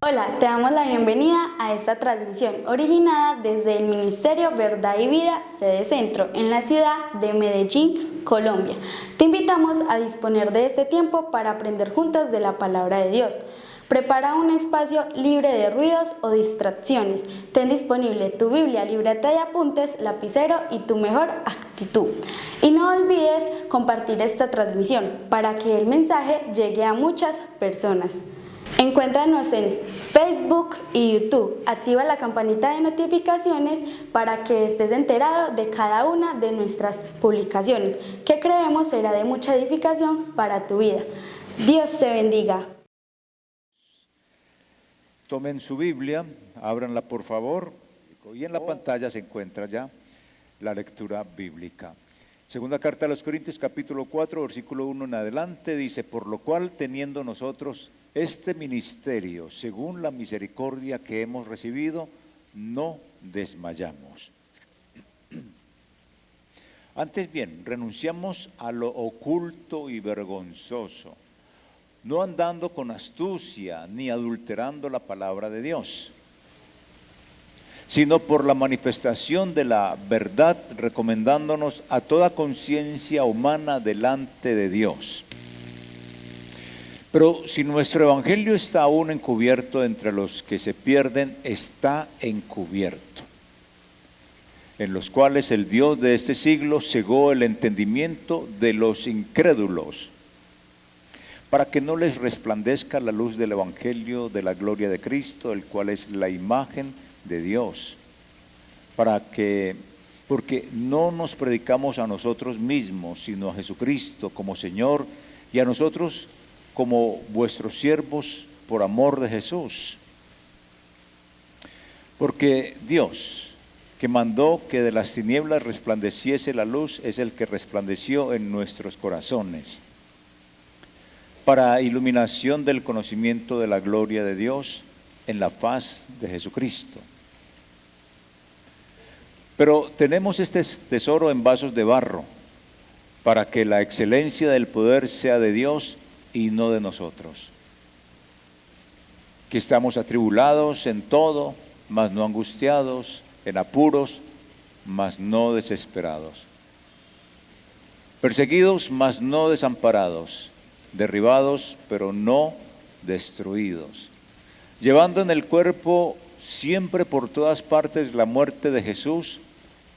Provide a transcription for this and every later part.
Hola, te damos la bienvenida a esta transmisión originada desde el Ministerio Verdad y Vida, sede Centro, en la ciudad de Medellín, Colombia. Te invitamos a disponer de este tiempo para aprender juntos de la palabra de Dios. Prepara un espacio libre de ruidos o distracciones. Ten disponible tu Biblia, libreta de apuntes, lapicero y tu mejor actitud. Y no olvides compartir esta transmisión para que el mensaje llegue a muchas personas. Encuéntranos en Facebook y YouTube. Activa la campanita de notificaciones para que estés enterado de cada una de nuestras publicaciones, que creemos será de mucha edificación para tu vida. Dios te bendiga. Tomen su Biblia, ábranla por favor, y en la pantalla se encuentra ya la lectura bíblica. Segunda carta a los Corintios, capítulo 4, versículo 1 en adelante, dice: por lo cual, teniendo nosotros este ministerio, según la misericordia que hemos recibido, no desmayamos. Antes bien, renunciamos a lo oculto y vergonzoso, no andando con astucia ni adulterando la palabra de Dios, sino por la manifestación de la verdad, recomendándonos a toda conciencia humana delante de Dios. Pero si nuestro evangelio está aún encubierto entre los que se pierden, está encubierto, en los cuales el Dios de este siglo cegó el entendimiento de los incrédulos, para que no les resplandezca la luz del evangelio de la gloria de Cristo, el cual es la imagen de Dios, porque no nos predicamos a nosotros mismos, sino a Jesucristo como Señor, y a nosotros como vuestros siervos por amor de Jesús. Porque Dios, que mandó que de las tinieblas resplandeciese la luz, es el que resplandeció en nuestros corazones, para iluminación del conocimiento de la gloria de Dios en la faz de Jesucristo. Pero tenemos este tesoro en vasos de barro, para que la excelencia del poder sea de Dios y no de nosotros, que estamos atribulados en todo, mas no angustiados, en apuros, mas no desesperados, perseguidos, mas no desamparados, derribados, pero no destruidos, llevando en el cuerpo siempre por todas partes la muerte de Jesús,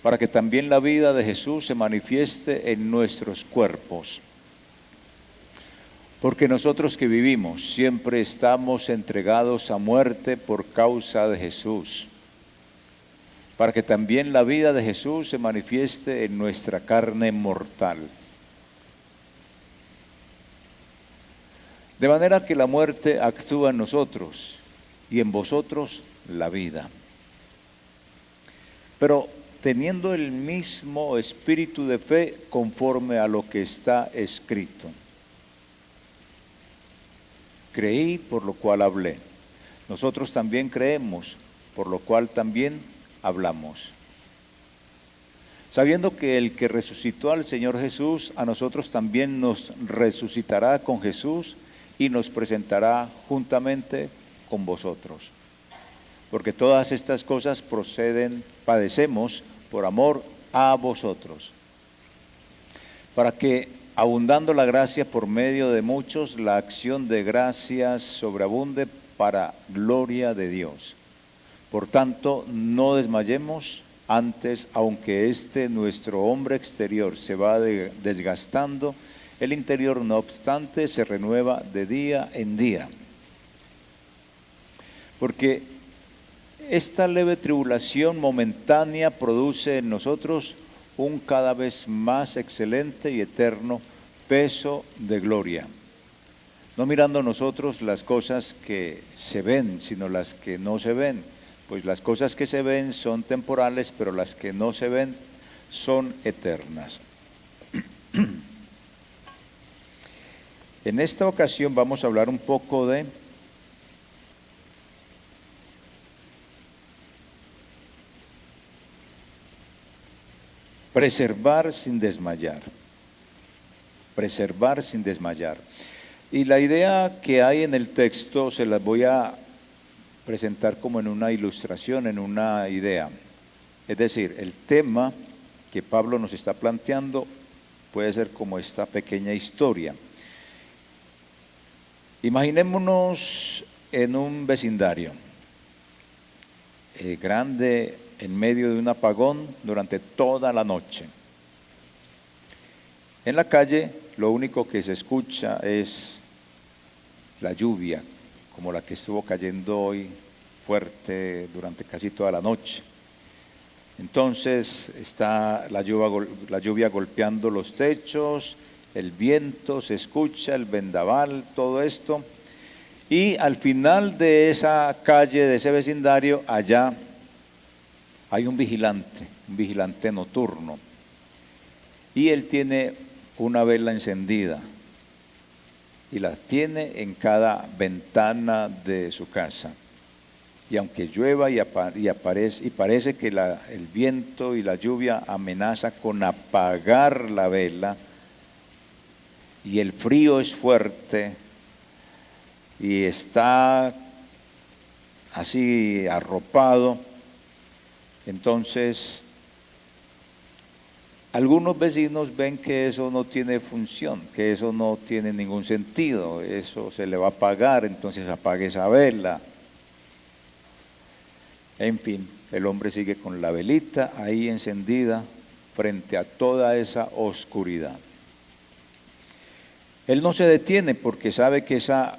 para que también la vida de Jesús se manifieste en nuestros cuerpos. Porque nosotros que vivimos siempre estamos entregados a muerte por causa de Jesús, para que también la vida de Jesús se manifieste en nuestra carne mortal. De manera que la muerte actúa en nosotros y en vosotros la vida. Pero teniendo el mismo espíritu de fe, conforme a lo que está escrito: creí, por lo cual hablé. Nosotros también creemos, por lo cual también hablamos. Sabiendo que el que resucitó al Señor Jesús, a nosotros también nos resucitará con Jesús y nos presentará juntamente con vosotros. Porque todas estas cosas padecemos por amor a vosotros, para que, abundando la gracia por medio de muchos, la acción de gracias sobreabunde para gloria de Dios. Por tanto, no desmayemos, antes, aunque nuestro hombre exterior se va desgastando, el interior, no obstante, se renueva de día en día. Porque esta leve tribulación momentánea produce en nosotros un cada vez más excelente y eterno peso de gloria, no mirando nosotros las cosas que se ven, sino las que no se ven, pues las cosas que se ven son temporales, pero las que no se ven son eternas. En esta ocasión vamos a hablar un poco de preservar sin desmayar. Preservar sin desmayar. Y la idea que hay en el texto se las voy a presentar como en una ilustración, en una idea. Es decir, el tema que Pablo nos está planteando puede ser como esta pequeña historia. Imaginémonos en un vecindario grande, en medio de un apagón durante toda la noche. En la calle lo único que se escucha es la lluvia, como la que estuvo cayendo hoy fuerte durante casi toda la noche. Entonces está la lluvia golpeando los techos, el viento, se escucha el vendaval, todo esto. Y al final de esa calle, de ese vecindario, allá hay un vigilante nocturno. Y él tiene una vela encendida y la tiene en cada ventana de su casa. Y aunque llueva y parece que el viento y la lluvia amenaza con apagar la vela, y el frío es fuerte, y está así arropado, entonces algunos vecinos ven que eso no tiene función, que eso no tiene ningún sentido, eso se le va a apagar, entonces apague esa vela. En fin, el hombre sigue con la velita ahí encendida frente a toda esa oscuridad. Él no se detiene porque sabe que esa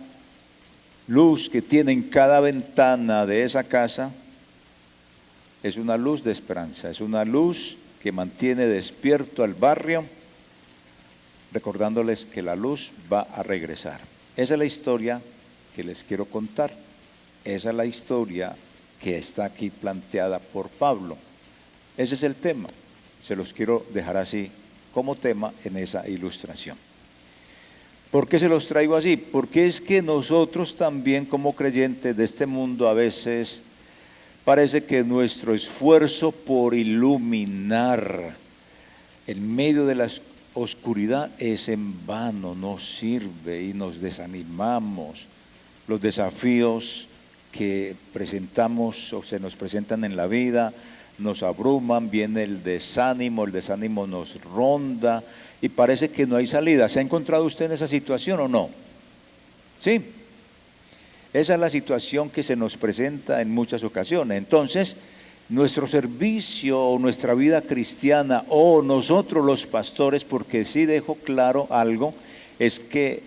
luz que tiene en cada ventana de esa casa es una luz de esperanza, es una luz que mantiene despierto al barrio, recordándoles que la luz va a regresar. Esa es la historia que les quiero contar, esa es la historia que está aquí planteada por Pablo. Ese es el tema, se los quiero dejar así como tema en esa ilustración. ¿Por qué se los traigo así? Porque es que nosotros también como creyentes de este mundo a veces parece que nuestro esfuerzo por iluminar en medio de la oscuridad es en vano, no sirve y nos desanimamos. Los desafíos que presentamos o se nos presentan en la vida nos abruman, viene el desánimo nos ronda y parece que no hay salida. ¿Se ha encontrado usted en esa situación o no? Sí. Esa es la situación que se nos presenta en muchas ocasiones. Entonces, nuestro servicio o nuestra vida cristiana o nosotros los pastores, porque sí dejo claro algo, es que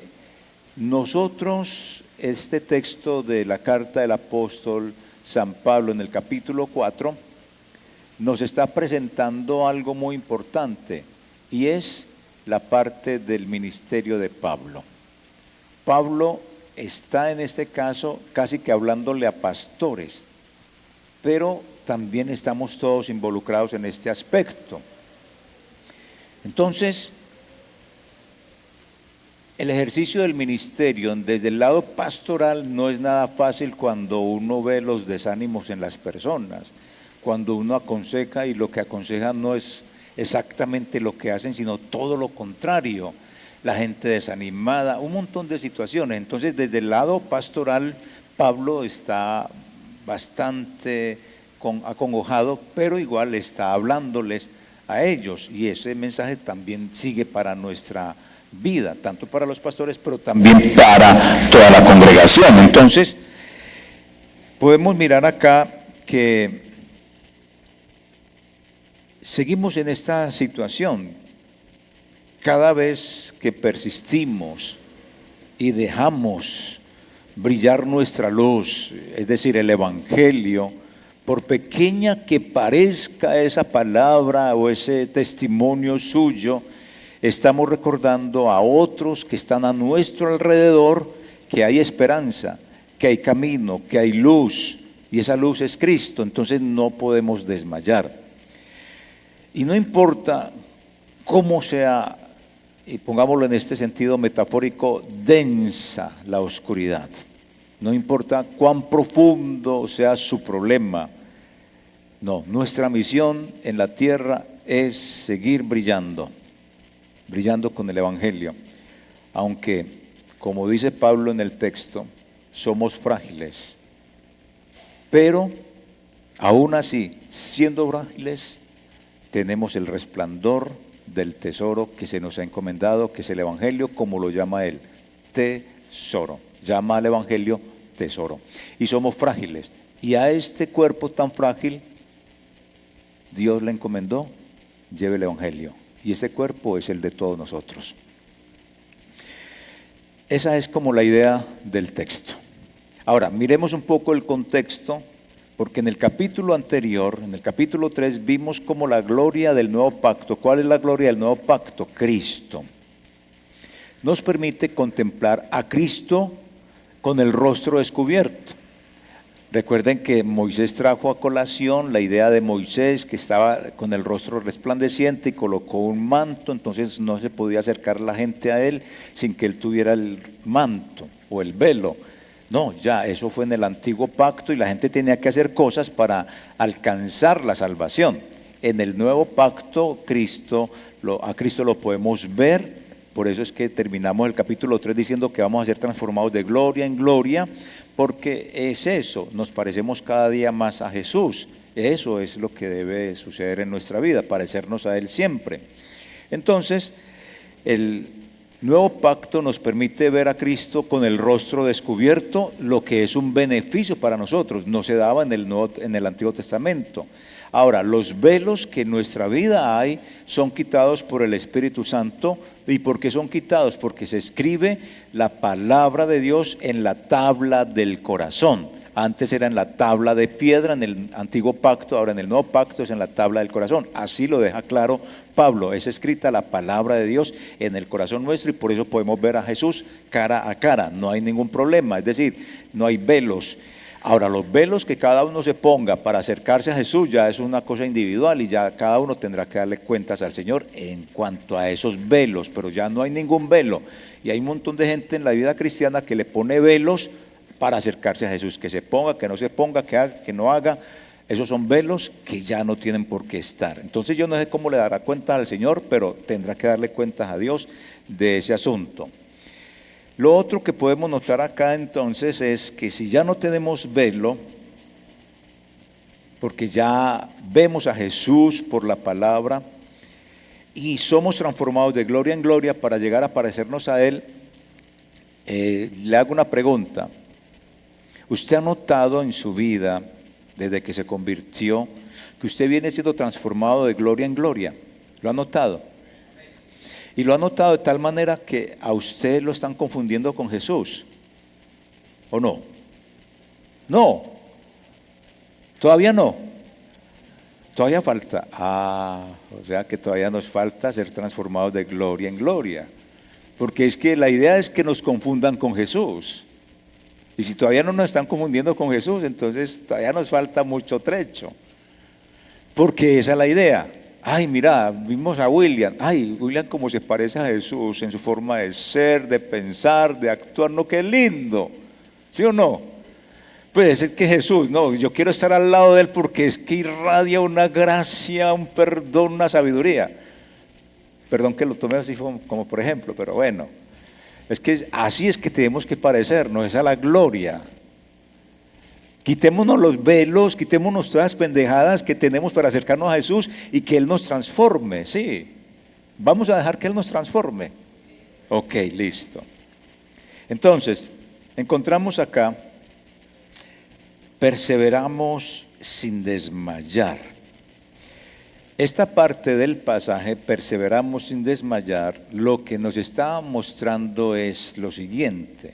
nosotros, este texto de la carta del apóstol San Pablo en el capítulo 4, nos está presentando algo muy importante y es la parte del ministerio de Pablo. Pablo está en este caso casi que hablándole a pastores, pero también estamos todos involucrados en este aspecto. Entonces, el ejercicio del ministerio desde el lado pastoral no es nada fácil cuando uno ve los desánimos en las personas, cuando uno aconseja y lo que aconseja no es exactamente lo que hacen, sino todo lo contrario. La gente desanimada, un montón de situaciones. Entonces, desde el lado pastoral, Pablo está bastante acongojado, pero igual está hablándoles a ellos. Y ese mensaje también sigue para nuestra vida, tanto para los pastores, pero también para toda la congregación. Entonces, podemos mirar acá que seguimos en esta situación. Cada vez que persistimos y dejamos brillar nuestra luz, es decir, el Evangelio, por pequeña que parezca esa palabra o ese testimonio suyo, estamos recordando a otros que están a nuestro alrededor que hay esperanza, que hay camino, que hay luz, y esa luz es Cristo. Entonces no podemos desmayar. Y no importa cómo sea, y pongámoslo en este sentido metafórico, densa la oscuridad. No importa cuán profundo sea su problema. No, nuestra misión en la tierra es seguir brillando con el Evangelio. Aunque, como dice Pablo en el texto, somos frágiles, Pero aún así, siendo frágiles, tenemos el resplandor del tesoro que se nos ha encomendado, que es el Evangelio, como lo llama él, tesoro. Llama al Evangelio tesoro. Y somos frágiles. Y a este cuerpo tan frágil, Dios le encomendó, lleve el Evangelio. Y ese cuerpo es el de todos nosotros. Esa es como la idea del texto. Ahora, miremos un poco el contexto, porque en el capítulo anterior, en el capítulo 3, vimos como la gloria del nuevo pacto. ¿Cuál es la gloria del nuevo pacto? Cristo. Nos permite contemplar a Cristo con el rostro descubierto. Recuerden que Moisés trajo a colación la idea de Moisés, que estaba con el rostro resplandeciente y colocó un manto, entonces no se podía acercar la gente a él sin que él tuviera el manto o el velo. No, ya eso fue en el antiguo pacto y la gente tenía que hacer cosas para alcanzar la salvación. En el nuevo pacto, a Cristo lo podemos ver. Por eso es que terminamos el capítulo 3 diciendo que vamos a ser transformados de gloria en gloria, porque es eso, nos parecemos cada día más a Jesús. Eso es lo que debe suceder en nuestra vida, parecernos a Él siempre. Entonces, el nuevo pacto nos permite ver a Cristo con el rostro descubierto, lo que es un beneficio para nosotros, no se daba en el Antiguo Testamento. Ahora, los velos que en nuestra vida hay son quitados por el Espíritu Santo. ¿Y por qué son quitados? Porque se escribe la palabra de Dios en la tabla del corazón. Antes era en la tabla de piedra en el antiguo pacto, ahora en el nuevo pacto es en la tabla del corazón. Así lo deja claro Pablo, es escrita la palabra de Dios en el corazón nuestro y por eso podemos ver a Jesús cara a cara, no hay ningún problema, es decir, no hay velos. Ahora, los velos que cada uno se ponga para acercarse a Jesús ya es una cosa individual y ya cada uno tendrá que darle cuentas al Señor en cuanto a esos velos, pero ya no hay ningún velo. Y hay un montón de gente en la vida cristiana que le pone velos para acercarse a Jesús, que se ponga, que no se ponga, que haga, que no haga. Esos son velos que ya no tienen por qué estar. Entonces yo no sé cómo le dará cuenta al Señor, pero tendrá que darle cuentas a Dios de ese asunto. Lo otro que podemos notar acá entonces es que si ya no tenemos velo, porque ya vemos a Jesús por la palabra y somos transformados de gloria en gloria para llegar a parecernos a Él, le hago una pregunta. ¿Usted ha notado en su vida, desde que se convirtió, que usted viene siendo transformado de gloria en gloria? ¿Lo ha notado? Y lo ha notado de tal manera que a usted lo están confundiendo con Jesús, ¿o no? No, todavía no. Todavía falta. O sea que todavía nos falta ser transformados de gloria en gloria. Porque es que la idea es que nos confundan con Jesús. Y si todavía no nos están confundiendo con Jesús, entonces todavía nos falta mucho trecho. Porque esa es la idea. Ay, mira, vimos a William. Ay, William como se parece a Jesús en su forma de ser, de pensar, de actuar. No, qué lindo. ¿Sí o no? Pues es que Jesús, no, yo quiero estar al lado de Él porque es que irradia una gracia, un perdón, una sabiduría. Perdón que lo tome así como por ejemplo, pero bueno. Es que así es que tenemos que parecernos, esa es la gloria. Quitémonos los velos, quitémonos todas las pendejadas que tenemos para acercarnos a Jesús y que Él nos transforme, sí. Vamos a dejar que Él nos transforme. Ok, listo. Entonces, encontramos acá, perseveramos sin desmayar. Esta parte del pasaje, perseveramos sin desmayar, lo que nos está mostrando es lo siguiente.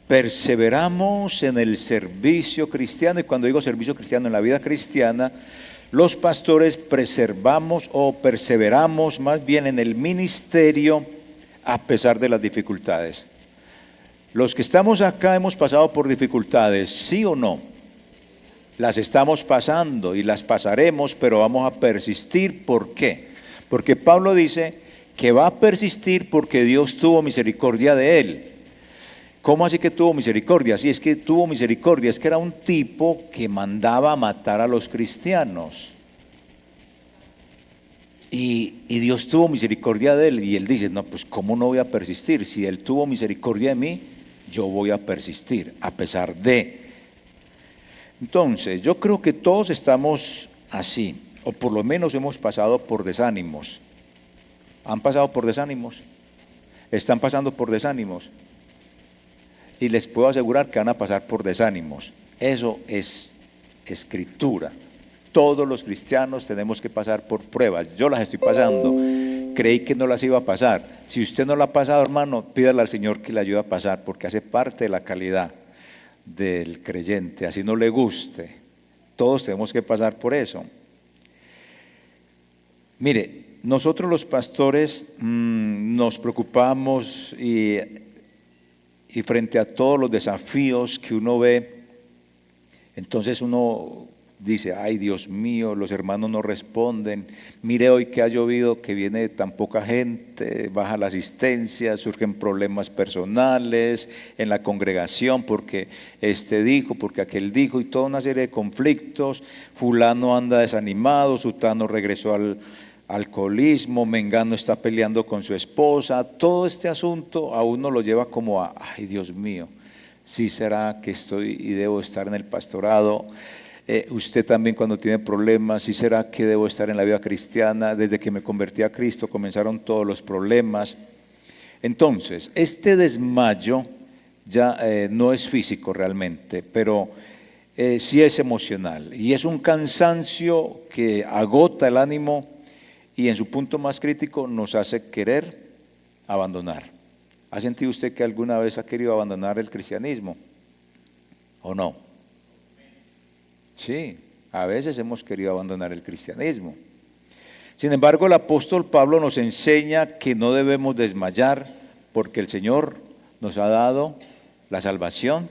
Perseveramos en el servicio cristiano, y cuando digo servicio cristiano, en la vida cristiana, los pastores preservamos o perseveramos más bien en el ministerio a pesar de las dificultades. Los que estamos acá hemos pasado por dificultades, ¿sí o no? Las estamos pasando y las pasaremos, pero vamos a persistir. ¿Por qué? Porque Pablo dice que va a persistir porque Dios tuvo misericordia de él. ¿Cómo así que tuvo misericordia? Sí, es que tuvo misericordia, es que era un tipo que mandaba a matar a los cristianos. Y Dios tuvo misericordia de él y él dice, no, pues ¿cómo no voy a persistir? Si él tuvo misericordia de mí, yo voy a persistir a pesar de. Entonces, yo creo que todos estamos así, o por lo menos hemos pasado por desánimos. ¿Han pasado por desánimos? ¿Están pasando por desánimos? Y les puedo asegurar que van a pasar por desánimos. Eso es escritura. Todos los cristianos tenemos que pasar por pruebas. Yo las estoy pasando. Creí que no las iba a pasar. Si usted no la ha pasado, hermano, pídale al Señor que le ayude a pasar, porque hace parte de la calidad del creyente, así no le guste. Todos tenemos que pasar por eso. Mire, nosotros los pastores nos preocupamos y frente a todos los desafíos que uno ve, entonces uno dice, ay Dios mío, los hermanos no responden, mire hoy que ha llovido, que viene tan poca gente, baja la asistencia, surgen problemas personales en la congregación porque este dijo, porque aquel dijo y toda una serie de conflictos, fulano anda desanimado, sutano regresó al alcoholismo, mengano está peleando con su esposa, todo este asunto a uno lo lleva como a, ay Dios mío, sí será que estoy y debo estar en el pastorado. Usted también cuando tiene problemas, ¿sí será que debo estar en la vida cristiana? Desde que me convertí a Cristo comenzaron todos los problemas. Entonces, este desmayo ya no es físico realmente, pero sí es emocional y es un cansancio que agota el ánimo y en su punto más crítico nos hace querer abandonar. ¿Ha sentido usted que alguna vez ha querido abandonar el cristianismo? ¿O no? Sí, a veces hemos querido abandonar el cristianismo. Sin embargo, el apóstol Pablo nos enseña que no debemos desmayar porque el Señor nos ha dado la salvación,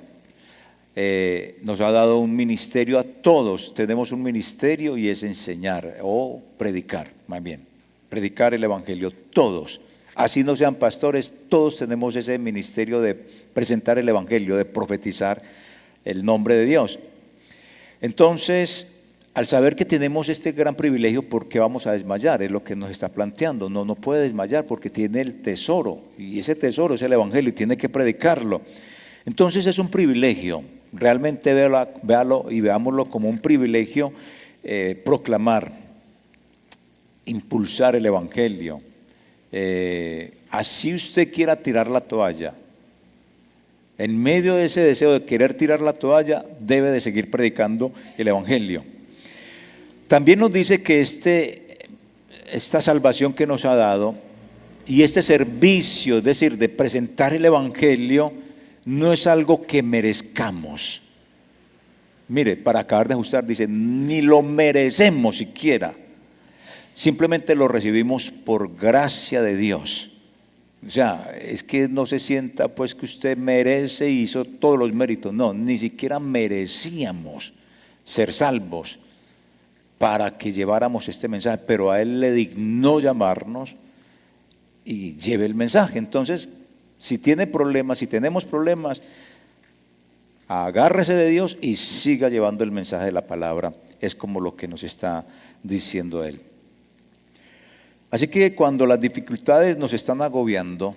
nos ha dado un ministerio a todos. Tenemos un ministerio y es enseñar o predicar, más bien, predicar el evangelio, todos. Así no sean pastores, todos tenemos ese ministerio de presentar el evangelio, de profetizar el nombre de Dios. Entonces, al saber que tenemos este gran privilegio, ¿por qué vamos a desmayar? Es lo que nos está planteando. No puede desmayar porque tiene el tesoro y ese tesoro es el evangelio y tiene que predicarlo. Entonces es un privilegio, realmente véalo y veámoslo como un privilegio, proclamar, impulsar el evangelio. Así usted quiera tirar la toalla, en medio de ese deseo de querer tirar la toalla, debe de seguir predicando el evangelio. También nos dice que esta salvación que nos ha dado y este servicio, es decir, de presentar el evangelio, no es algo que merezcamos. Mire, para acabar de ajustar, dice, ni lo merecemos siquiera. Simplemente lo recibimos por gracia de Dios. O sea, es que no se sienta pues que usted merece y hizo todos los méritos. No, ni siquiera merecíamos ser salvos para que lleváramos este mensaje, pero a Él le dignó llamarnos y lleve el mensaje. Entonces, si tiene problemas, si tenemos problemas, agárrese de Dios y siga llevando el mensaje de la palabra. Es como lo que nos está diciendo Él. Así que cuando las dificultades nos están agobiando,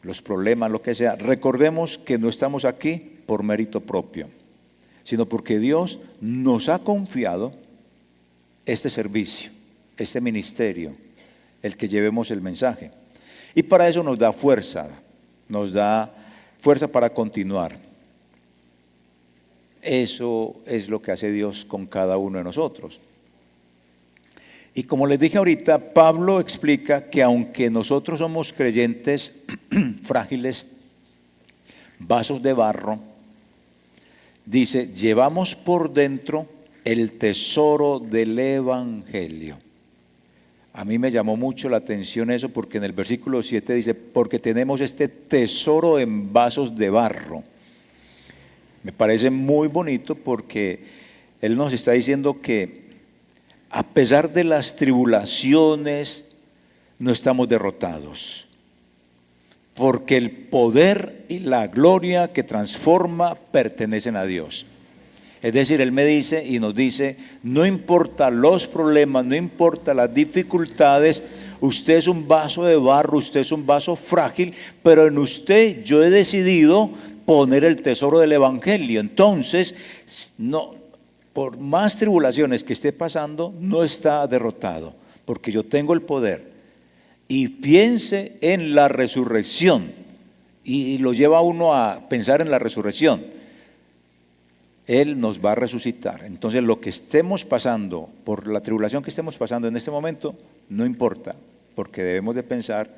los problemas, lo que sea, recordemos que no estamos aquí por mérito propio, sino porque Dios nos ha confiado este servicio, este ministerio, el que llevemos el mensaje. Y para eso nos da fuerza para continuar. Eso es lo que hace Dios con cada uno de nosotros. Y como les dije ahorita, Pablo explica que aunque nosotros somos creyentes frágiles, vasos de barro, dice, llevamos por dentro el tesoro del evangelio. A mí me llamó mucho la atención eso porque en el versículo 7 dice, porque tenemos este tesoro en vasos de barro. Me parece muy bonito porque él nos está diciendo que a pesar de las tribulaciones, no estamos derrotados, porque el poder y la gloria que transforma pertenecen a Dios. Es decir, Él me dice y nos dice, no importa los problemas, no importa las dificultades, usted es un vaso de barro, usted es un vaso frágil, pero en usted yo he decidido poner el tesoro del evangelio. Entonces, no, por más tribulaciones que esté pasando, no está derrotado, porque yo tengo el poder. Y piense en la resurrección, y lo lleva a uno a pensar en la resurrección. Él nos va a resucitar. Entonces lo que estemos pasando, por la tribulación que estemos pasando en este momento, no importa, porque debemos de pensar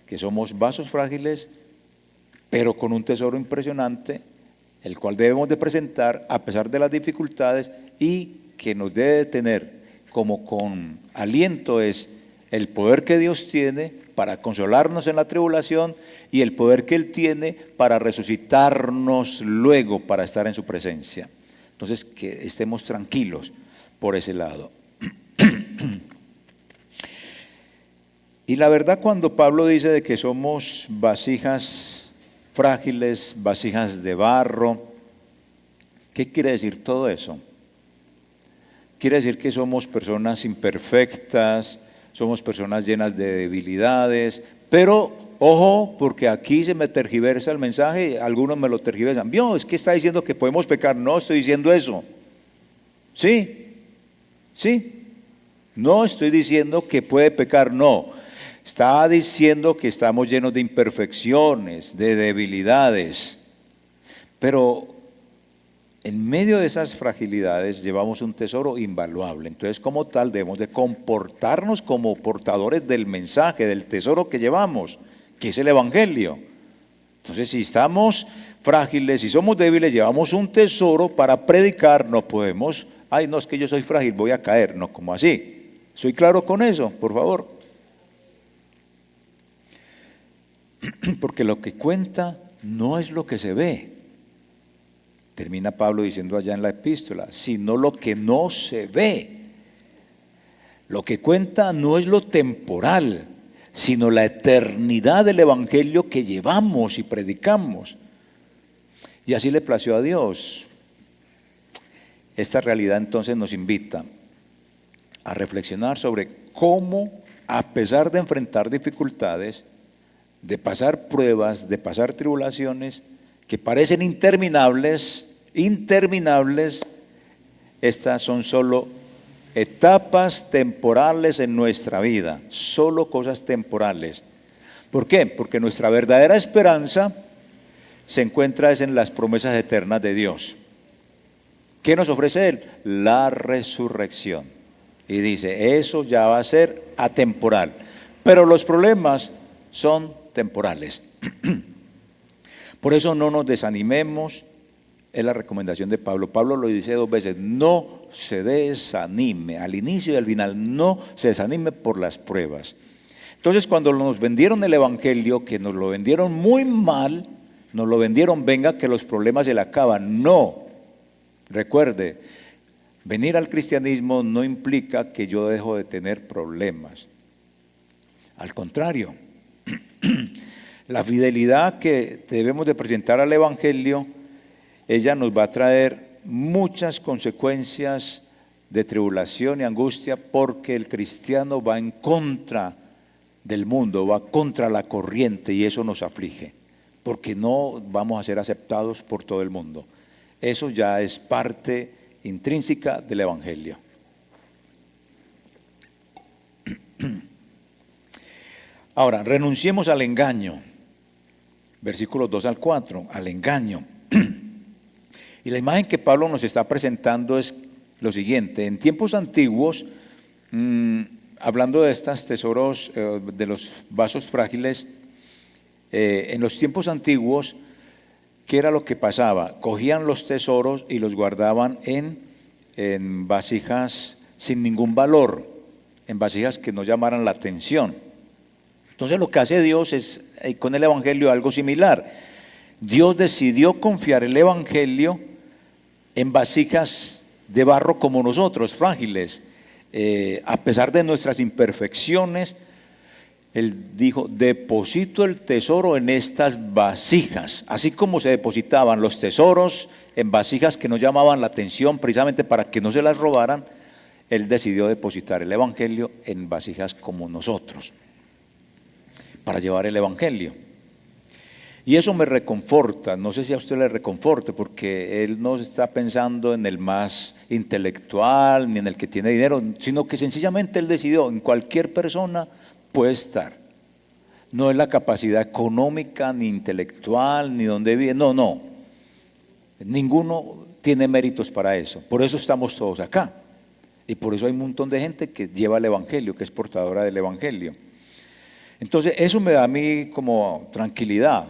que somos vasos frágiles, pero con un tesoro impresionante, el cual debemos de presentar a pesar de las dificultades, y que nos debe tener como con aliento es el poder que Dios tiene para consolarnos en la tribulación y el poder que Él tiene para resucitarnos luego para estar en su presencia. Entonces, que estemos tranquilos por ese lado. Y la verdad, cuando Pablo dice de que somos vasijas frágiles, vasijas de barro, ¿qué quiere decir todo eso? Quiere decir que somos personas imperfectas, somos personas llenas de debilidades, pero ojo, porque aquí se me tergiversa el mensaje, algunos me lo tergiversan. ¿Vio? Es que está diciendo que podemos pecar. No estoy diciendo eso. ¿Sí? ¿Sí? No estoy diciendo que puede pecar, no. Está diciendo que estamos llenos de imperfecciones, de debilidades, pero en medio de esas fragilidades llevamos un tesoro invaluable. Entonces, como tal, debemos de comportarnos como portadores del mensaje, del tesoro que llevamos, que es el Evangelio. Entonces, si estamos frágiles, si somos débiles, llevamos un tesoro para predicar. No podemos, ay, no, es que yo soy frágil, voy a caer. No, ¿cómo así? ¿Soy claro con eso, por favor? Porque lo que cuenta no es lo que se ve. Termina Pablo diciendo allá en la epístola, sino lo que no se ve. Lo que cuenta no es lo temporal, sino la eternidad del Evangelio que llevamos y predicamos. Y así le plació a Dios. Esta realidad entonces nos invita a reflexionar sobre cómo, a pesar de enfrentar dificultades, de pasar pruebas, de pasar tribulaciones que parecen interminables, estas son solo etapas temporales en nuestra vida, solo cosas temporales. ¿Por qué? Porque nuestra verdadera esperanza se encuentra en las promesas eternas de Dios. ¿Qué nos ofrece Él? La resurrección. Y dice, eso ya va a ser atemporal, pero los problemas son temporales. Por eso no nos desanimemos, es la recomendación de Pablo. Pablo lo dice 2 veces, no se desanime, al inicio y al final, no se desanime por las pruebas. Entonces, cuando nos vendieron el Evangelio, que nos lo vendieron muy mal, nos lo vendieron, venga que los problemas se le acaban. No, recuerde, venir al cristianismo no implica que yo dejo de tener problemas. Al contrario, la fidelidad que debemos de presentar al Evangelio, ella nos va a traer muchas consecuencias de tribulación y angustia, porque el cristiano va en contra del mundo, va contra la corriente, y eso nos aflige, porque no vamos a ser aceptados por todo el mundo. Eso ya es parte intrínseca del Evangelio. Ahora, renunciemos al engaño. Versículos 2 al 4, al engaño. Y la imagen que Pablo nos está presentando es lo siguiente. En tiempos antiguos, hablando de estos tesoros, de los vasos frágiles, en los tiempos antiguos, ¿qué era lo que pasaba? Cogían los tesoros y los guardaban en vasijas sin ningún valor, en vasijas que no llamaran la atención. Entonces lo que hace Dios es, con el Evangelio, algo similar. Dios decidió confiar el Evangelio en vasijas de barro como nosotros, frágiles. A pesar de nuestras imperfecciones, Él dijo, deposito el tesoro en estas vasijas. Así como se depositaban los tesoros en vasijas que no llamaban la atención, precisamente para que no se las robaran, Él decidió depositar el Evangelio en vasijas como nosotros, para llevar el Evangelio. Y eso me reconforta, no sé si a usted le reconforte, porque él no está pensando en el más intelectual ni en el que tiene dinero, sino que sencillamente él decidió, en cualquier persona puede estar. No es la capacidad económica, ni intelectual, ni dónde vive, no. Ninguno tiene méritos para eso, por eso estamos todos acá. Y por eso hay un montón de gente que lleva el Evangelio, que es portadora del Evangelio. Entonces eso me da a mí como tranquilidad.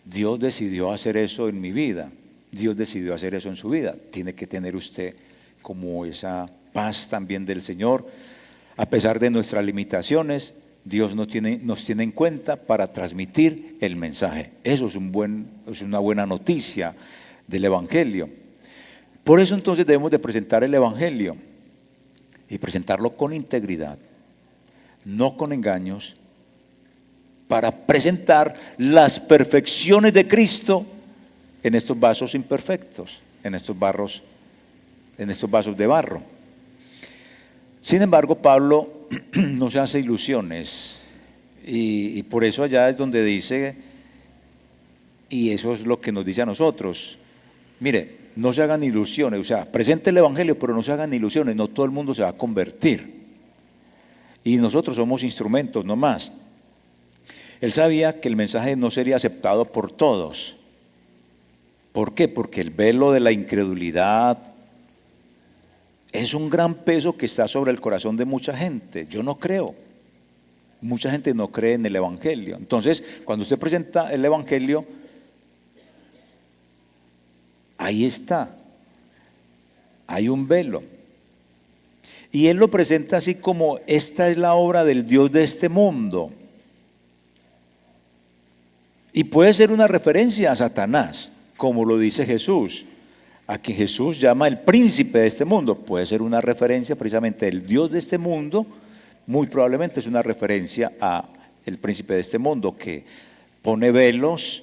Dios decidió hacer eso en mi vida, Dios decidió hacer eso en su vida. Tiene que tener usted como esa paz también del Señor. A pesar de nuestras limitaciones, Dios nos tiene en cuenta para transmitir el mensaje. Eso es una buena noticia del Evangelio. Por eso entonces debemos de presentar el Evangelio y presentarlo con integridad, no con engaños, para presentar las perfecciones de Cristo en estos vasos imperfectos, en estos vasos de barro. Sin embargo, Pablo no se hace ilusiones y por eso allá es donde dice, y eso es lo que nos dice a nosotros, mire, no se hagan ilusiones, o sea, presente el Evangelio, pero no se hagan ilusiones, no todo el mundo se va a convertir y nosotros somos instrumentos nomás. Él sabía que el mensaje no sería aceptado por todos. ¿Por qué? Porque el velo de la incredulidad es un gran peso que está sobre el corazón de mucha gente. Yo no creo. Mucha gente no cree en el Evangelio. Entonces, cuando usted presenta el Evangelio, ahí está. Hay un velo. Y él lo presenta así como: esta es la obra del Dios de este mundo. Y puede ser una referencia a Satanás, como lo dice Jesús, a quien Jesús llama el príncipe de este mundo. Puede ser una referencia precisamente del Dios de este mundo, muy probablemente es una referencia a el príncipe de este mundo que pone velos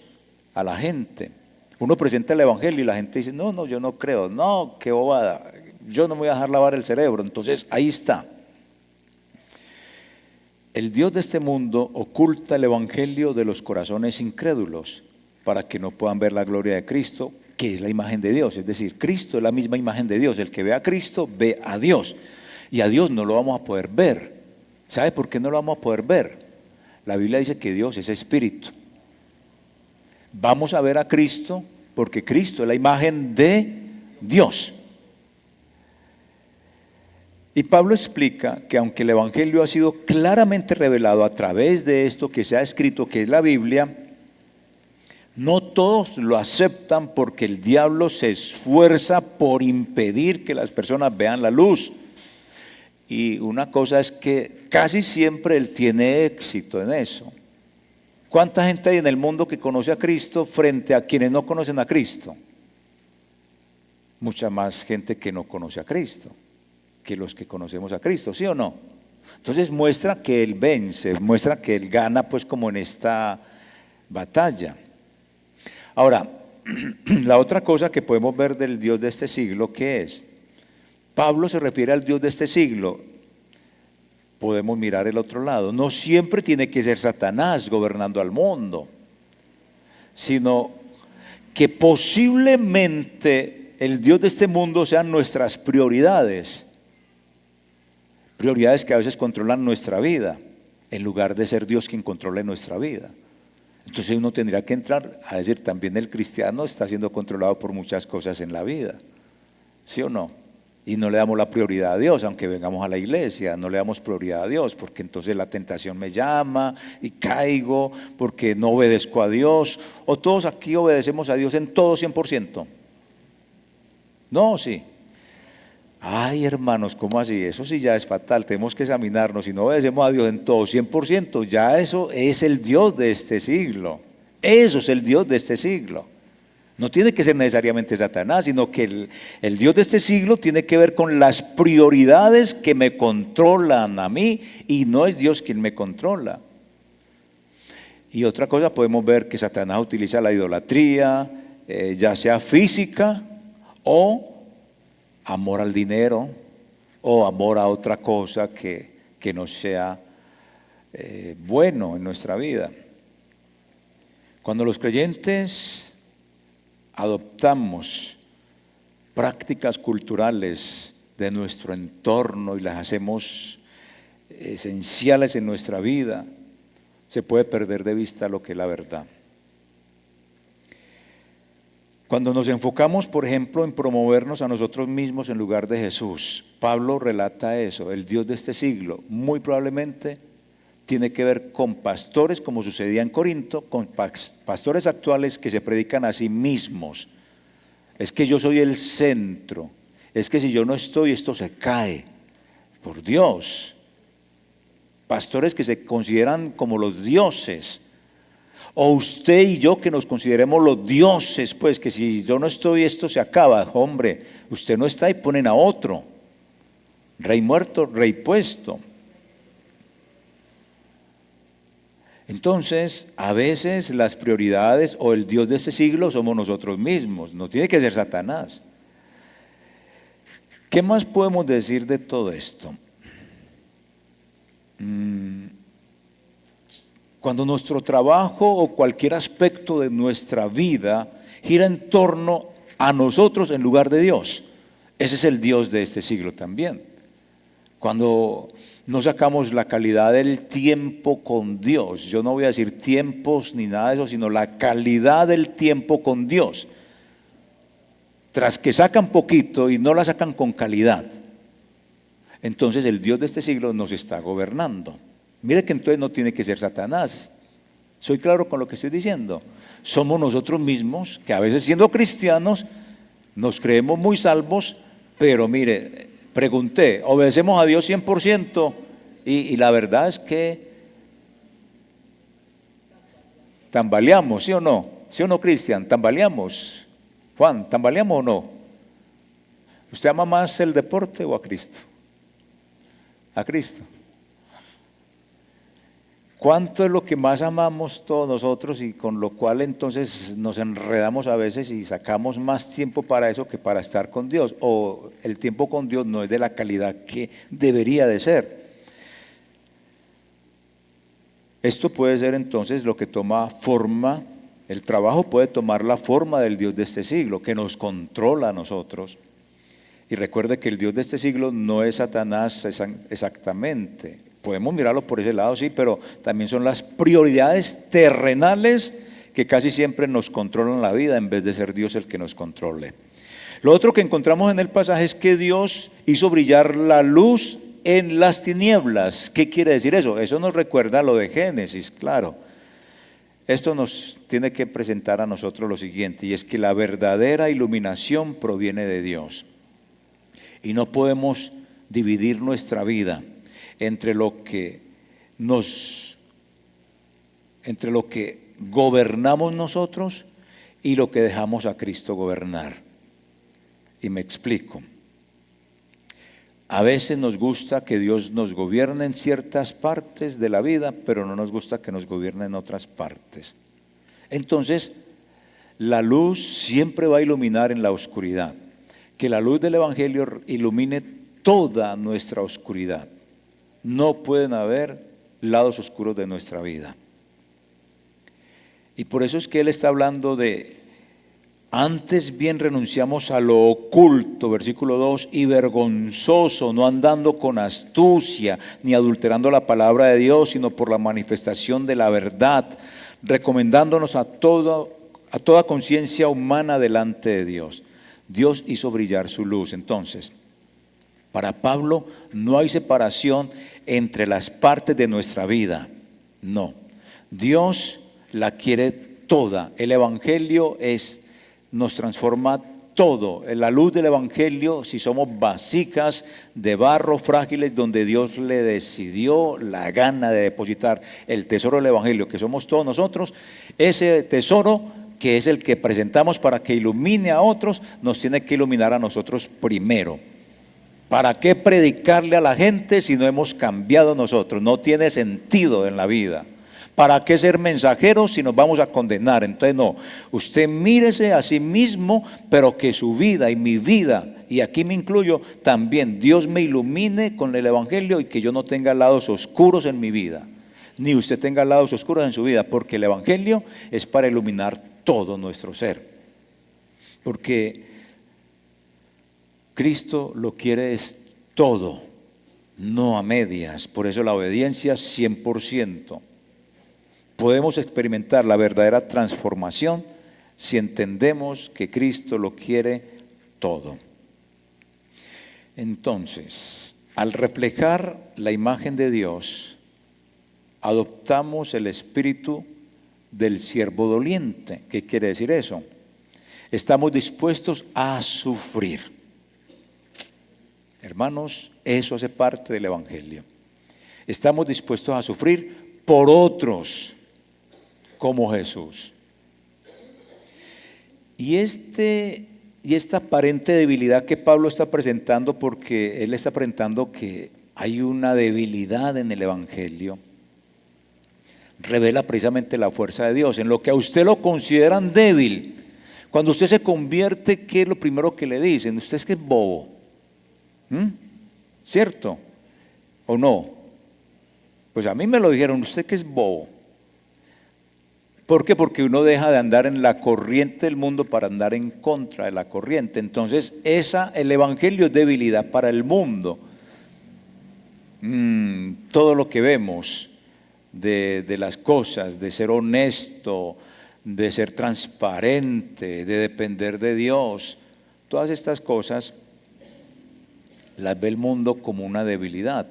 a la gente. Uno presenta el Evangelio y la gente dice, no, yo no creo, no, qué bobada, yo no me voy a dejar lavar el cerebro. Entonces ahí está. El Dios de este mundo oculta el Evangelio de los corazones incrédulos para que no puedan ver la gloria de Cristo, que es la imagen de Dios. Es decir, Cristo es la misma imagen de Dios. El que ve a Cristo ve a Dios. Y a Dios no lo vamos a poder ver. ¿Sabe por qué no lo vamos a poder ver? La Biblia dice que Dios es espíritu. Vamos a ver a Cristo porque Cristo es la imagen de Dios. Y Pablo explica que aunque el Evangelio ha sido claramente revelado a través de esto que se ha escrito, que es la Biblia, no todos lo aceptan porque el diablo se esfuerza por impedir que las personas vean la luz. Y una cosa es que casi siempre él tiene éxito en eso. ¿Cuánta gente hay en el mundo que conoce a Cristo frente a quienes no conocen a Cristo? Mucha más gente que no conoce a Cristo que los que conocemos a Cristo, ¿sí o no? Entonces muestra que Él vence, muestra que Él gana pues como en esta batalla. Ahora, la otra cosa que podemos ver del Dios de este siglo, ¿qué es? Pablo se refiere al Dios de este siglo. Podemos mirar el otro lado. No siempre tiene que ser Satanás gobernando al mundo, sino que posiblemente el Dios de este mundo sean nuestras prioridades. Prioridades que a veces controlan nuestra vida, en lugar de ser Dios quien controle nuestra vida. Entonces uno tendría que entrar a decir, también el cristiano está siendo controlado por muchas cosas en la vida, ¿sí o no? Y no le damos la prioridad a Dios, aunque vengamos a la iglesia, no le damos prioridad a Dios, porque entonces la tentación me llama y caigo, porque no obedezco a Dios. ¿O todos aquí obedecemos a Dios en todo 100%? No, sí. Ay, hermanos, ¿cómo así? Eso sí ya es fatal, tenemos que examinarnos. Si no obedecemos a Dios en todo 100%, ya eso es el Dios de este siglo. Eso es el Dios de este siglo. No tiene que ser necesariamente Satanás, sino que el Dios de este siglo tiene que ver con las prioridades que me controlan a mí, y no es Dios quien me controla. Y otra cosa, podemos ver que Satanás utiliza la idolatría, ya sea física o amor al dinero o amor a otra cosa que no sea bueno en nuestra vida. Cuando los creyentes adoptamos prácticas culturales de nuestro entorno y las hacemos esenciales en nuestra vida, se puede perder de vista lo que es la verdad. Cuando nos enfocamos, por ejemplo, en promovernos a nosotros mismos en lugar de Jesús, Pablo relata eso. El Dios de este siglo muy probablemente tiene que ver con pastores, como sucedía en Corinto, con pastores actuales que se predican a sí mismos. Es que yo soy el centro, es que si yo no estoy, esto se cae. Por Dios. Pastores que se consideran como los dioses. O usted y yo que nos consideremos los dioses, pues que si yo no estoy, esto se acaba. Hombre, usted no está y ponen a otro. Rey muerto, rey puesto. Entonces, a veces las prioridades o el Dios de este siglo somos nosotros mismos, no tiene que ser Satanás. ¿Qué más podemos decir de todo esto? Cuando nuestro trabajo o cualquier aspecto de nuestra vida gira en torno a nosotros en lugar de Dios, ese es el Dios de este siglo también. Cuando no sacamos la calidad del tiempo con Dios, yo no voy a decir tiempos ni nada de eso, sino la calidad del tiempo con Dios. Tras que sacan poquito y no la sacan con calidad, entonces el Dios de este siglo nos está gobernando. Mire que entonces no tiene que ser Satanás. ¿Soy claro con lo que estoy diciendo? Somos nosotros mismos que a veces siendo cristianos nos creemos muy salvos, pero mire, pregunté, obedecemos a Dios 100% y la verdad es que tambaleamos, ¿sí o no? ¿Sí o no, Cristian? Tambaleamos. Juan, ¿tambaleamos o no? ¿Usted ama más el deporte o a Cristo? A Cristo. ¿Cuánto es lo que más amamos todos nosotros y con lo cual entonces nos enredamos a veces y sacamos más tiempo para eso que para estar con Dios? O el tiempo con Dios no es de la calidad que debería de ser. Esto puede ser entonces lo que toma forma, el trabajo puede tomar la forma del Dios de este siglo, que nos controla a nosotros. Y recuerde que el Dios de este siglo no es Satanás exactamente. Podemos mirarlo por ese lado, sí, pero también son las prioridades terrenales que casi siempre nos controlan la vida en vez de ser Dios el que nos controle. Lo otro que encontramos en el pasaje es que Dios hizo brillar la luz en las tinieblas. ¿Qué quiere decir eso? Eso nos recuerda a lo de Génesis, claro. Esto nos tiene que presentar a nosotros lo siguiente, y es que la verdadera iluminación proviene de Dios. Y no podemos dividir nuestra vida entre lo que gobernamos nosotros y lo que dejamos a Cristo gobernar. Y me explico. A veces nos gusta que Dios nos gobierne en ciertas partes de la vida, pero no nos gusta que nos gobierne en otras partes. Entonces, la luz siempre va a iluminar en la oscuridad. Que la luz del Evangelio ilumine toda nuestra oscuridad. No pueden haber lados oscuros de nuestra vida. Y por eso es que él está hablando de, antes bien renunciamos a lo oculto, versículo 2, y vergonzoso, no andando con astucia, ni adulterando la palabra de Dios, sino por la manifestación de la verdad, recomendándonos a toda conciencia humana delante de Dios. Dios hizo brillar su luz. Entonces, para Pablo no hay separación entre las partes de nuestra vida. No, Dios la quiere toda. El Evangelio nos transforma todo. La luz del Evangelio, si somos vasijas de barro frágiles donde Dios le decidió la gana de depositar el tesoro del Evangelio, que somos todos nosotros, ese tesoro que es el que presentamos para que ilumine a otros, nos tiene que iluminar a nosotros primero. ¿Para qué predicarle a la gente si no hemos cambiado nosotros? No tiene sentido en la vida. ¿Para qué ser mensajeros si nos vamos a condenar? Entonces no, usted mírese a sí mismo, pero que su vida y mi vida, y aquí me incluyo también, Dios me ilumine con el Evangelio y que yo no tenga lados oscuros en mi vida. ni usted tenga lados oscuros en su vida, porque el Evangelio es para iluminar todo nuestro ser. Porque Cristo lo quiere es todo, no a medias. Por eso la obediencia 100%. Podemos experimentar la verdadera transformación si entendemos que Cristo lo quiere todo. Entonces, al reflejar la imagen de Dios, adoptamos el espíritu del siervo doliente. ¿Qué quiere decir eso? Estamos dispuestos a sufrir. Hermanos, eso hace parte del Evangelio. Estamos dispuestos a sufrir por otros, como Jesús. Y esta aparente debilidad que Pablo está presentando, porque él está presentando que hay una debilidad en el Evangelio, revela precisamente la fuerza de Dios. En lo que a usted lo consideran débil, cuando usted se convierte, ¿qué es lo primero que le dicen? Usted es que es bobo. ¿Cierto? ¿O no? Pues a mí me lo dijeron, usted que es bobo. ¿Por qué? Porque uno deja de andar en la corriente del mundo para andar en contra de la corriente. Entonces, el Evangelio es debilidad para el mundo. Todo lo que vemos de las cosas, de ser honesto, de ser transparente, de depender de Dios, todas estas cosas las ve el mundo como una debilidad.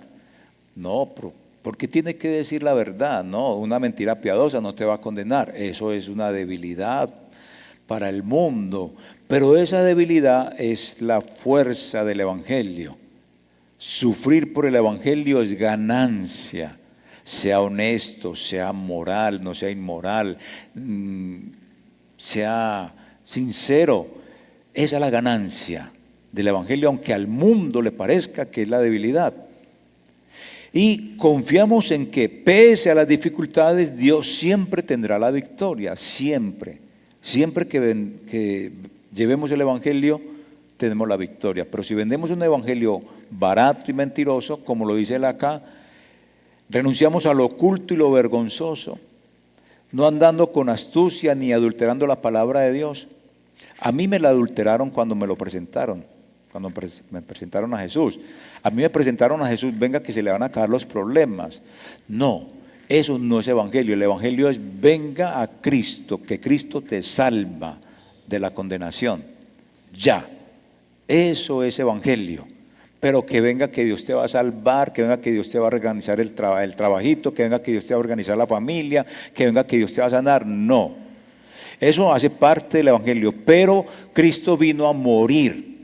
No, porque tiene que decir la verdad. No, una mentira piadosa no te va a condenar. Eso es una debilidad para el mundo. Pero esa debilidad es la fuerza del Evangelio. Sufrir por el Evangelio es ganancia. Sea honesto, sea moral, no sea inmoral, sea sincero. Esa es la ganancia del Evangelio, aunque al mundo le parezca que es la debilidad. Y confiamos en que pese a las dificultades, Dios siempre tendrá la victoria, siempre. Siempre que llevemos el Evangelio, tenemos la victoria. Pero si vendemos un Evangelio barato y mentiroso, como lo dice él acá, renunciamos a lo oculto y lo vergonzoso, no andando con astucia ni adulterando la palabra de Dios. A mí me la adulteraron cuando me lo presentaron. Cuando me presentaron a Jesús. A mí me presentaron a Jesús, venga que se le van a acabar los problemas. No, eso no es Evangelio. El Evangelio es venga a Cristo, que Cristo te salva de la condenación. Ya, eso es Evangelio. Pero que venga que Dios te va a salvar, que venga que Dios te va a organizar el trabajito, que venga que Dios te va a organizar la familia, que venga que Dios te va a sanar. No, eso hace parte del Evangelio. Pero Cristo vino a morir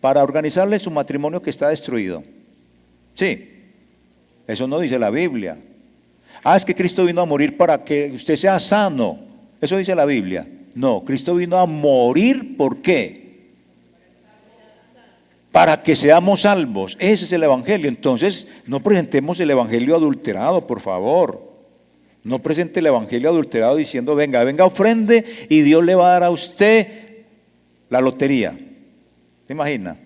para organizarle su matrimonio que está destruido. Sí, eso no dice la Biblia. Es que Cristo vino a morir para que usted sea sano. Eso dice la Biblia. No, Cristo vino a morir, ¿por qué? Para que seamos salvos. Ese es el Evangelio. Entonces, no presentemos el Evangelio adulterado, por favor. No presente el Evangelio adulterado diciendo, venga, ofrende y Dios le va a dar a usted la lotería. ¿Se imagina?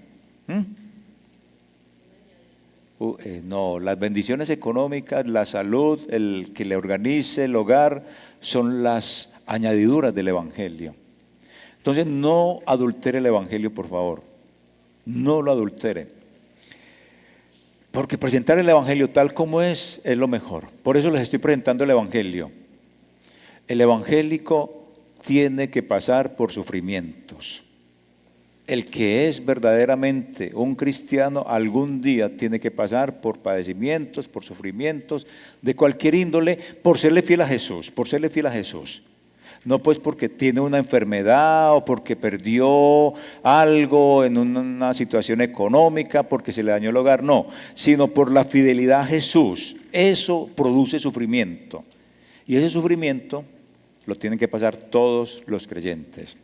No, las bendiciones económicas, la salud, el que le organice el hogar, son las añadiduras del Evangelio. Entonces no adultere el Evangelio, por favor. No lo adultere. Porque presentar el Evangelio tal como es lo mejor. Por eso les estoy presentando el Evangelio. El evangélico tiene que pasar por sufrimientos. El que es verdaderamente un cristiano algún día tiene que pasar por padecimientos, por sufrimientos de cualquier índole, por serle fiel a Jesús, No pues porque tiene una enfermedad o porque perdió algo en una situación económica, porque se le dañó el hogar, no, sino por la fidelidad a Jesús. Eso produce sufrimiento. Y ese sufrimiento lo tienen que pasar todos los creyentes.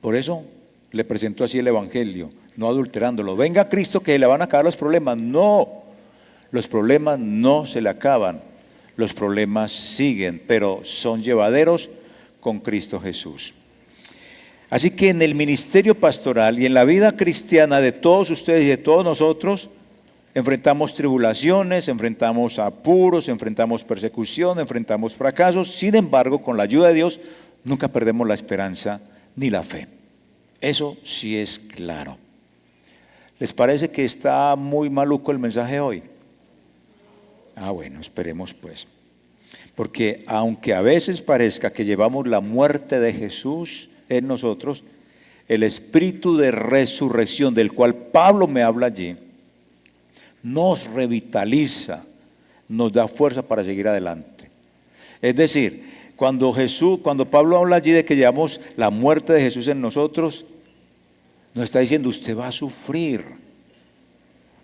Por eso le presento así el Evangelio, no adulterándolo. Venga a Cristo que le van a acabar los problemas. No, los problemas no se le acaban. Los problemas siguen, pero son llevaderos con Cristo Jesús. Así que en el ministerio pastoral y en la vida cristiana de todos ustedes y de todos nosotros, enfrentamos tribulaciones, enfrentamos apuros, enfrentamos persecución, enfrentamos fracasos. Sin embargo, con la ayuda de Dios, nunca perdemos la esperanza ni la fe. Eso sí es claro. ¿Les parece que está muy maluco el mensaje hoy? Bueno, esperemos pues. Porque aunque a veces parezca que llevamos la muerte de Jesús en nosotros, el espíritu de resurrección del cual Pablo me habla allí, nos revitaliza, nos da fuerza para seguir adelante. Es decir, cuando Pablo habla allí de que llevamos la muerte de Jesús en nosotros, nos está diciendo, usted va a sufrir.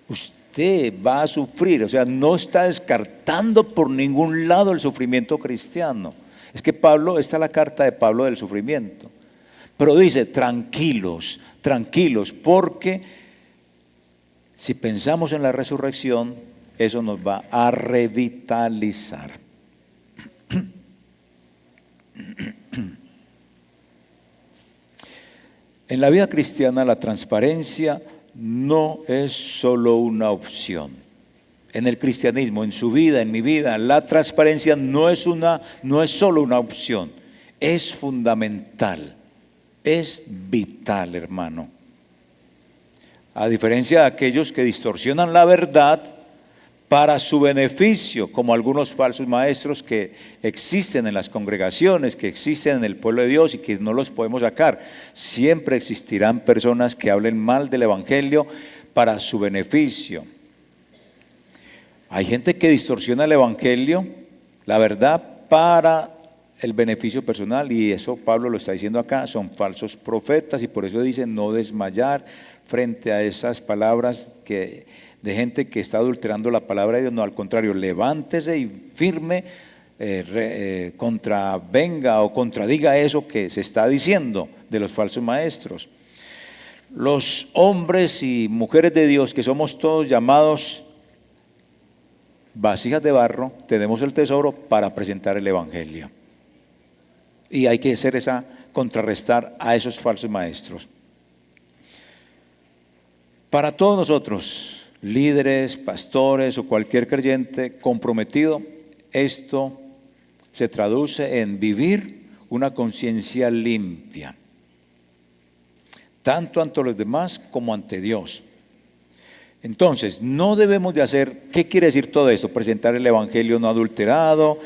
Usted va a sufrir, o sea, no está descartando por ningún lado el sufrimiento cristiano. Es que esta es la carta de Pablo del sufrimiento. Pero dice, tranquilos, tranquilos, porque si pensamos en la resurrección, eso nos va a revitalizar. En la vida cristiana la transparencia no es solo una opción. En el cristianismo, en su vida, en mi vida, la transparencia no es solo una opción, es fundamental, es vital, hermano. A diferencia de aquellos que distorsionan la verdad para su beneficio, como algunos falsos maestros que existen en las congregaciones, que existen en el pueblo de Dios y que no los podemos sacar. Siempre existirán personas que hablen mal del evangelio para su beneficio. Hay gente que distorsiona el evangelio, la verdad, para el beneficio personal, y eso Pablo lo está diciendo acá, son falsos profetas, y por eso dice no desmayar frente a esas palabras de gente que está adulterando la palabra de Dios. No, al contrario, levántese y firme, contravenga o contradiga eso que se está diciendo de los falsos maestros. Los hombres y mujeres de Dios, que somos todos llamados vasijas de barro, tenemos el tesoro para presentar el evangelio. Y hay que hacer contrarrestar a esos falsos maestros. Para todos nosotros, líderes, pastores o cualquier creyente comprometido, esto se traduce en vivir una conciencia limpia, tanto ante los demás como ante Dios. Entonces, no debemos de hacer, ¿qué quiere decir todo esto? Presentar el evangelio no adulterado,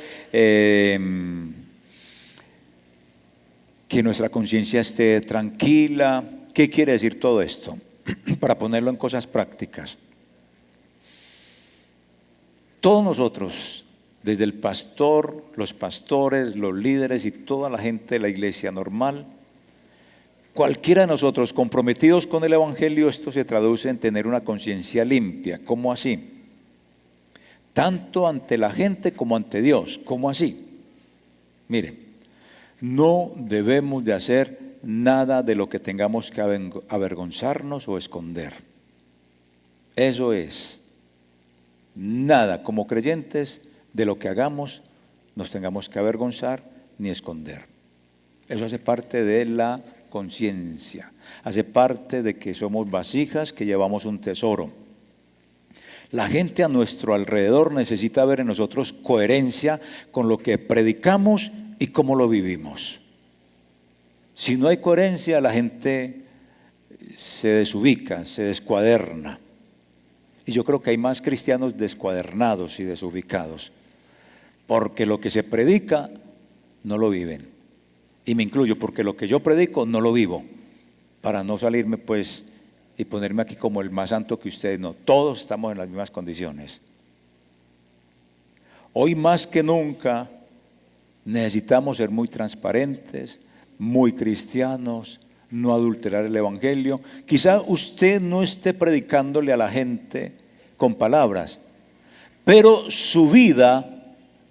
que nuestra conciencia esté tranquila. ¿Qué quiere decir todo esto? Para ponerlo en cosas prácticas. Todos nosotros, desde el pastor, los pastores, los líderes y toda la gente de la iglesia normal, cualquiera de nosotros comprometidos con el evangelio, esto se traduce en tener una conciencia limpia. ¿Cómo así? Tanto ante la gente como ante Dios. ¿Cómo así? Miren, no debemos de hacer nada de lo que tengamos que avergonzarnos o esconder. Eso es, nada como creyentes de lo que hagamos nos tengamos que avergonzar ni esconder. Eso hace parte de la conciencia, hace parte de que somos vasijas que llevamos un tesoro. La gente a nuestro alrededor necesita ver en nosotros coherencia con lo que predicamos y cómo lo vivimos. Si no hay coherencia, la gente se desubica, se descuaderna. Y yo creo que hay más cristianos descuadernados y desubicados, porque lo que se predica no lo viven. Y me incluyo, porque lo que yo predico no lo vivo, para no salirme pues y ponerme aquí como el más santo que ustedes. No, todos estamos en las mismas condiciones. Hoy más que nunca necesitamos ser muy transparentes, muy cristianos, no adulterar el evangelio. Quizá usted no esté predicándole a la gente con palabras, pero su vida,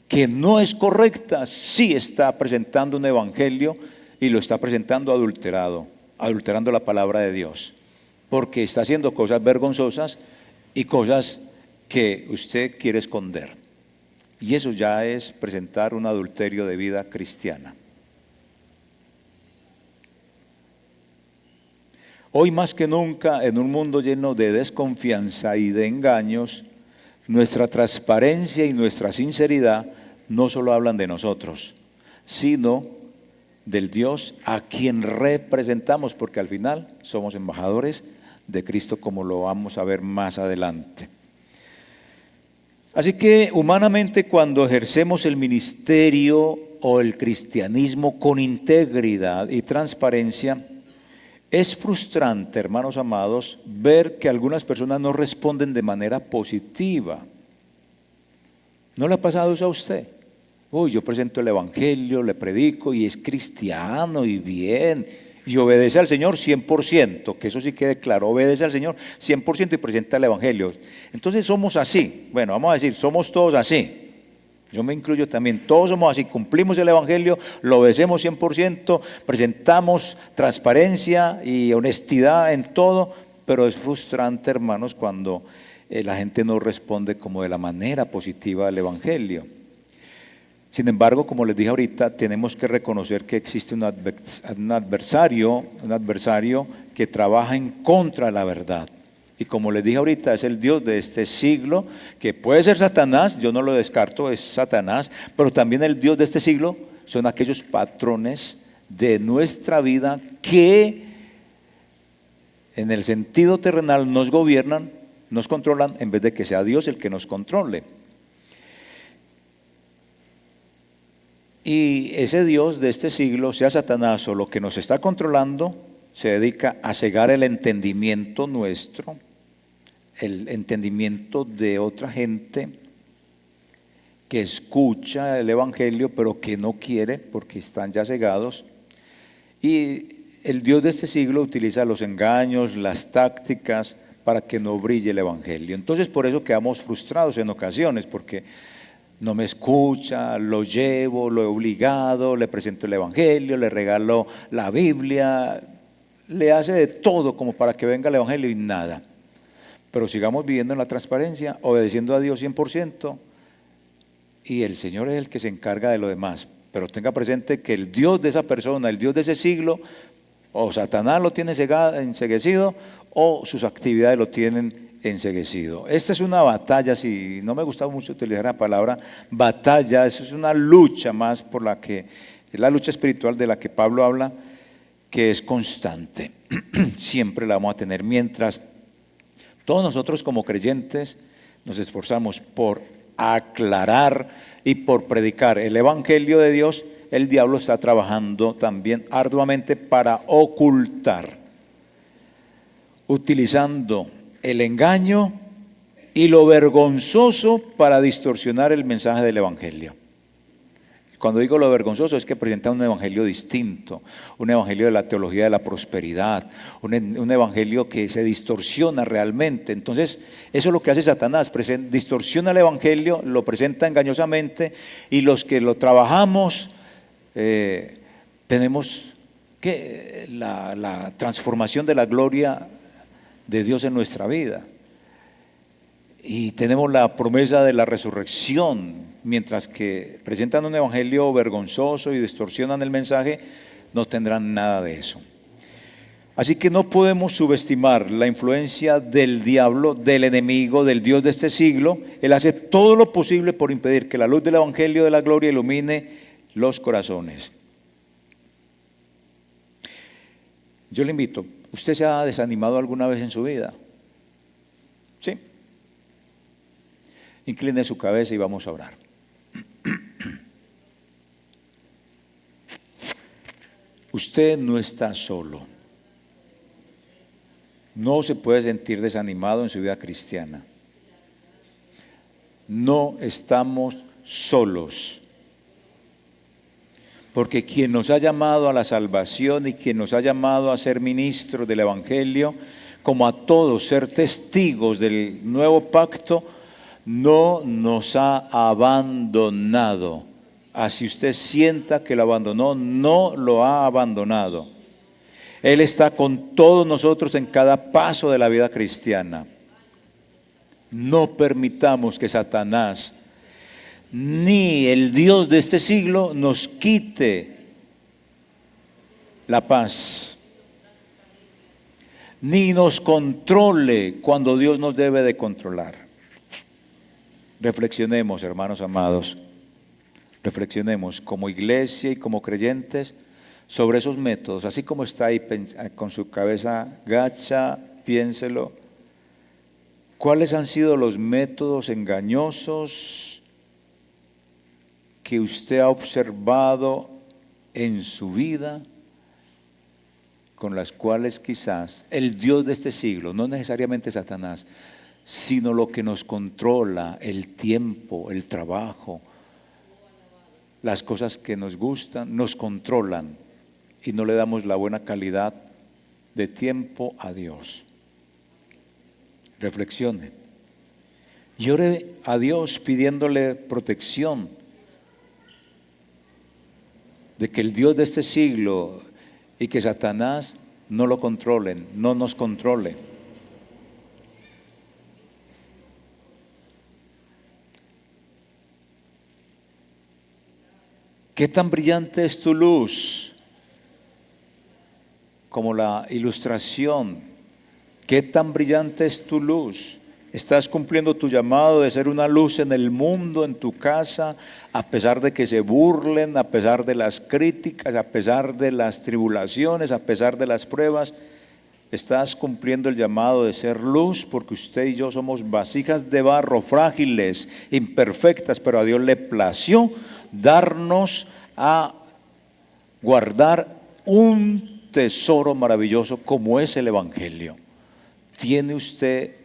que no es correcta, sí está presentando un evangelio y lo está presentando adulterando la palabra de Dios, porque está haciendo cosas vergonzosas y cosas que usted quiere esconder. Y eso ya es presentar un adulterio de vida cristiana. Hoy más que nunca, en un mundo lleno de desconfianza y de engaños, nuestra transparencia y nuestra sinceridad no solo hablan de nosotros, sino del Dios a quien representamos, porque al final somos embajadores de Cristo, como lo vamos a ver más adelante. Así que humanamente, cuando ejercemos el ministerio o el cristianismo con integridad y transparencia, es frustrante, hermanos amados, ver que algunas personas no responden de manera positiva. ¿No le ha pasado eso a usted? Uy, yo presento el evangelio, le predico y es cristiano y bien, y obedece al Señor 100%, que eso sí quede claro, obedece al Señor 100% y presenta el evangelio. Entonces somos así, bueno, vamos a decir, somos todos así. Yo me incluyo también, todos somos así, cumplimos el evangelio, lo obedecemos 100%, presentamos transparencia y honestidad en todo, pero es frustrante, hermanos, cuando la gente no responde como de la manera positiva al evangelio. Sin embargo, como les dije ahorita, tenemos que reconocer que existe un adversario que trabaja en contra de la verdad. Y como les dije ahorita, es el Dios de este siglo, que puede ser Satanás, yo no lo descarto, es Satanás, pero también el Dios de este siglo son aquellos patrones de nuestra vida que en el sentido terrenal nos gobiernan, nos controlan, en vez de que sea Dios el que nos controle. Y ese Dios de este siglo, sea Satanás o lo que nos está controlando, se dedica a cegar el entendimiento nuestro, el entendimiento de otra gente que escucha el evangelio pero que no quiere porque están ya cegados. Y el Dios de este siglo utiliza los engaños, las tácticas para que no brille el evangelio. Entonces por eso quedamos frustrados en ocasiones, porque no me escucha, lo llevo, lo he obligado, le presento el evangelio, le regalo la Biblia, le hace de todo como para que venga el evangelio y nada. Pero sigamos viviendo en la transparencia, obedeciendo a Dios 100%, y el Señor es el que se encarga de lo demás. Pero tenga presente que el Dios de esa persona, el Dios de ese siglo, o Satanás lo tiene enceguecido, o sus actividades lo tienen enceguecido. Esta es una batalla, si no me gusta mucho utilizar la palabra batalla, eso es una lucha más por la que, es la lucha espiritual de la que Pablo habla, que es constante. Siempre la vamos a tener, mientras todos nosotros como creyentes nos esforzamos por aclarar y por predicar el evangelio de Dios, el diablo está trabajando también arduamente para ocultar, utilizando el engaño y lo vergonzoso para distorsionar el mensaje del evangelio. Cuando digo lo vergonzoso es que presenta un evangelio distinto, un evangelio de la teología de la prosperidad, un evangelio que se distorsiona realmente. Entonces eso es lo que hace Satanás, distorsiona el evangelio, lo presenta engañosamente, y los que lo trabajamos tenemos que la transformación de la gloria de Dios en nuestra vida, y tenemos la promesa de la resurrección. Mientras que presentan un evangelio vergonzoso y distorsionan el mensaje, no tendrán nada de eso. Así que no podemos subestimar la influencia del diablo, del enemigo, del Dios de este siglo. Él hace todo lo posible por impedir que la luz del evangelio de la gloria ilumine los corazones. Yo le invito, ¿usted se ha desanimado alguna vez en su vida? ¿Sí? Incline su cabeza y vamos a orar. Usted no está solo. No se puede sentir desanimado en su vida cristiana. No estamos solos. Porque quien nos ha llamado a la salvación y quien nos ha llamado a ser ministros del evangelio, como a todos ser testigos del nuevo pacto, no nos ha abandonado. Así usted sienta que lo abandonó, no lo ha abandonado. Él está con todos nosotros en cada paso de la vida cristiana. No permitamos que Satanás ni el Dios de este siglo nos quite la paz. ni nos controle cuando Dios nos debe de controlar. Reflexionemos, hermanos amados, reflexionemos como iglesia y como creyentes sobre esos métodos, así como está ahí con su cabeza gacha, piénselo. ¿Cuáles han sido los métodos engañosos que usted ha observado en su vida, con las cuales quizás el Dios de este siglo, no necesariamente Satanás, sino lo que nos controla, el tiempo, el trabajo, las cosas que nos gustan, nos controlan y no le damos la buena calidad de tiempo a Dios? Reflexione y ore a Dios pidiéndole protección de que el Dios de este siglo y que Satanás no lo controlen, no nos controle. ¿Qué tan brillante es tu luz? Como la ilustración. ¿Qué tan brillante es tu luz? ¿Estás cumpliendo tu llamado de ser una luz en el mundo, en tu casa, a pesar de que se burlen, a pesar de las críticas, a pesar de las tribulaciones, a pesar de las pruebas? ¿Estás cumpliendo el llamado de ser luz? Porque usted y yo somos vasijas de barro, frágiles, imperfectas, pero a Dios le plació darnos a guardar un tesoro maravilloso como es el Evangelio. ¿Tiene usted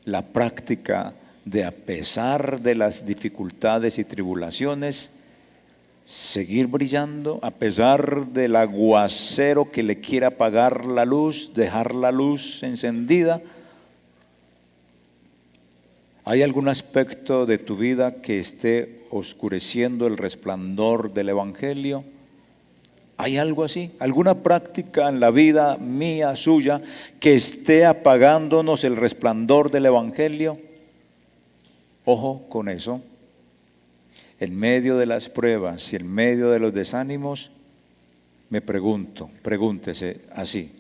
la práctica de, a pesar de las dificultades y tribulaciones, seguir brillando, a pesar del aguacero que le quiera apagar la luz, dejar la luz encendida? ¿Hay algún aspecto de tu vida que esté oscureciendo el resplandor del Evangelio? ¿Hay algo así? ¿Alguna práctica en la vida mía, suya, que esté apagándonos el resplandor del Evangelio? Ojo con eso. En medio de las pruebas y en medio de los desánimos, me pregunto, pregúntese así: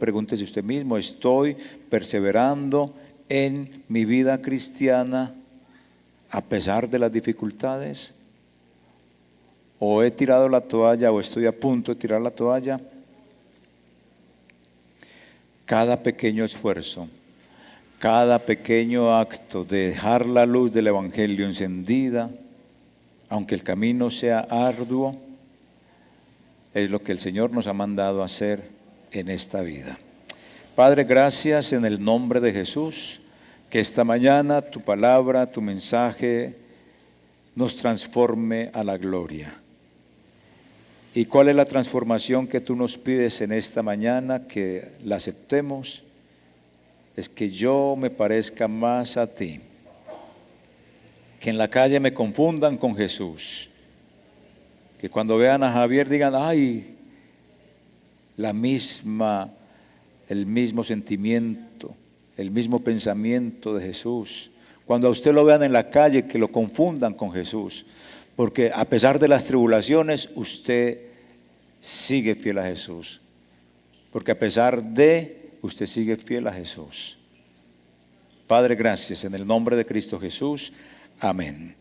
pregúntese usted mismo, ¿estoy perseverando en mi vida cristiana a pesar de las dificultades? ¿O he tirado la toalla o estoy a punto de tirar la toalla? Cada pequeño esfuerzo, cada pequeño acto de dejar la luz del Evangelio encendida, aunque el camino sea arduo, es lo que el Señor nos ha mandado a hacer en esta vida. Padre, gracias en el nombre de Jesús, que esta mañana tu palabra, tu mensaje nos transforme a la gloria. ¿Y cuál es la transformación que tú nos pides en esta mañana? Que la aceptemos. Es que yo me parezca más a ti. Que en la calle me confundan con Jesús. Que cuando vean a Javier digan: ay, el mismo sentimiento, el mismo pensamiento de Jesús. Cuando a usted lo vean en la calle, que lo confundan con Jesús. Porque a pesar de las tribulaciones, usted sigue fiel a Jesús. Porque a pesar de, usted sigue fiel a Jesús. Padre, gracias en el nombre de Cristo Jesús. Amén.